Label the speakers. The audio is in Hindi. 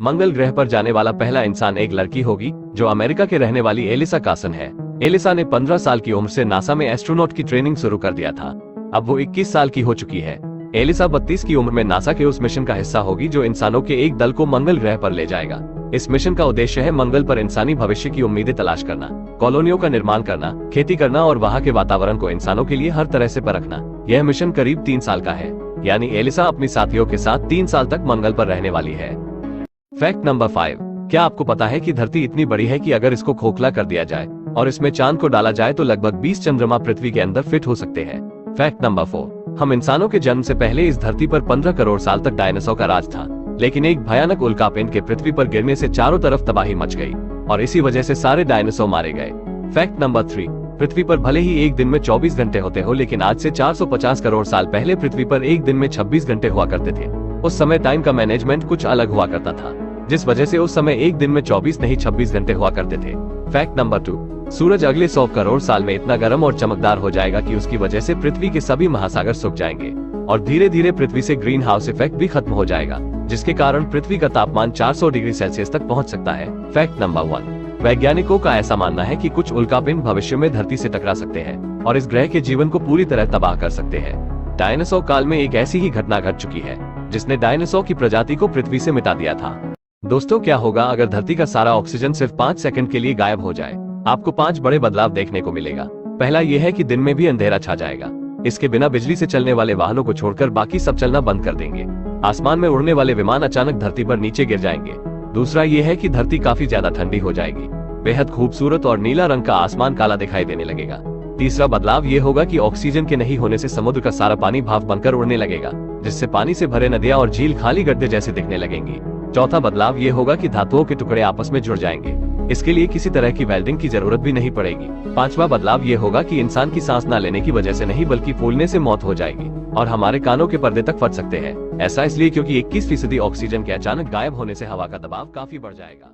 Speaker 1: मंगल ग्रह पर जाने वाला पहला इंसान एक लड़की होगी जो अमेरिका के रहने वाली एलिसा कार्सन है। एलिसा ने 15 साल की उम्र से नासा में एस्ट्रोनॉट की ट्रेनिंग शुरू कर दिया था। अब वो 21 साल की हो चुकी है। एलिसा 32 की उम्र में नासा के उस मिशन का हिस्सा होगी जो इंसानों के एक दल को मंगल ग्रह पर ले जाएगा। इस मिशन का उद्देश्य है मंगल पर इंसानी भविष्य की उम्मीदें तलाश करना, कॉलोनियों का निर्माण करना, खेती करना और वहाँ के वातावरण को इंसानों के लिए हर तरह से परखना। यह मिशन करीब 3 साल का है, यानी एलिसा अपनी साथियों के साथ 3 साल तक मंगल पर रहने वाली है। फैक्ट नंबर 5, क्या आपको पता है कि धरती इतनी बड़ी है कि अगर इसको खोखला कर दिया जाए और इसमें चांद को डाला जाए तो लगभग 20 चंद्रमा पृथ्वी के अंदर फिट हो सकते हैं। फैक्ट नंबर 4, हम इंसानों के जन्म से पहले इस धरती पर 15 करोड़ साल तक डायनासोर का राज था, लेकिन एक भयानक उल्कापिंड के पृथ्वी पर गिरने से चारों तरफ तबाही मच गई और इसी वजह से सारे डायनासोर मारे गए। फैक्ट नंबर 3, पृथ्वी पर भले ही एक दिन में 24 घंटे होते हो, लेकिन आज से 450 करोड़ साल पहले पृथ्वी पर एक दिन में 26 घंटे हुआ करते थे। उस समय टाइम का मैनेजमेंट कुछ अलग हुआ करता था, जिस वजह से उस समय एक दिन में 24 नहीं 26 घंटे हुआ करते थे। फैक्ट नंबर 2, सूरज अगले 100 करोड़ साल में इतना गर्म और चमकदार हो जाएगा कि उसकी वजह से पृथ्वी के सभी महासागर सूख जाएंगे और धीरे धीरे पृथ्वी से ग्रीन हाउस इफेक्ट भी खत्म हो जाएगा, जिसके कारण पृथ्वी का तापमान 400 डिग्री सेल्सियस तक पहुंच सकता है। फैक्ट नंबर 1, वैज्ञानिकों का ऐसा मानना है कि कुछ उल्कापिंड भविष्य में धरती से टकरा सकते हैं और इस ग्रह के जीवन को पूरी तरह तबाह कर सकते हैं। डायनासोर काल में एक ऐसी ही घटना घट चुकी है जिसने डायनासोर की प्रजाति को पृथ्वी से मिटा दिया था। दोस्तों, क्या होगा अगर धरती का सारा ऑक्सीजन सिर्फ 5 सेकंड के लिए गायब हो जाए? आपको 5 बड़े बदलाव देखने को मिलेगा। पहला यह है कि दिन में भी अंधेरा छा जाएगा। इसके बिना बिजली से चलने वाले वाहनों को छोड़कर बाकी सब चलना बंद कर देंगे। आसमान में उड़ने वाले विमान अचानक धरती पर नीचे गिर जाएंगे। दूसरा यह है कि धरती काफी ज्यादा ठंडी हो जाएगी। बेहद खूबसूरत और नीला रंग का आसमान काला दिखाई देने लगेगा। तीसरा बदलाव ये होगा कि ऑक्सीजन के नहीं होने से समुद्र का सारा पानी भाप बनकर उड़ने लगेगा, जिससे पानी से भरे नदियां और झील खाली गड्ढे जैसे दिखने लगेंगी। चौथा बदलाव ये होगा कि धातुओं के टुकड़े आपस में जुड़ जाएंगे। इसके लिए किसी तरह की वेल्डिंग की जरूरत भी नहीं पड़ेगी। पांचवा बदलाव ये होगा कि इंसान की सांस न लेने की वजह से नहीं बल्कि फूलने से मौत हो जाएगी और हमारे कानों के पर्दे तक फट सकते हैं। ऐसा इसलिए क्योंकि 21% ऑक्सीजन के अचानक गायब होने से हवा का दबाव काफी बढ़ जाएगा।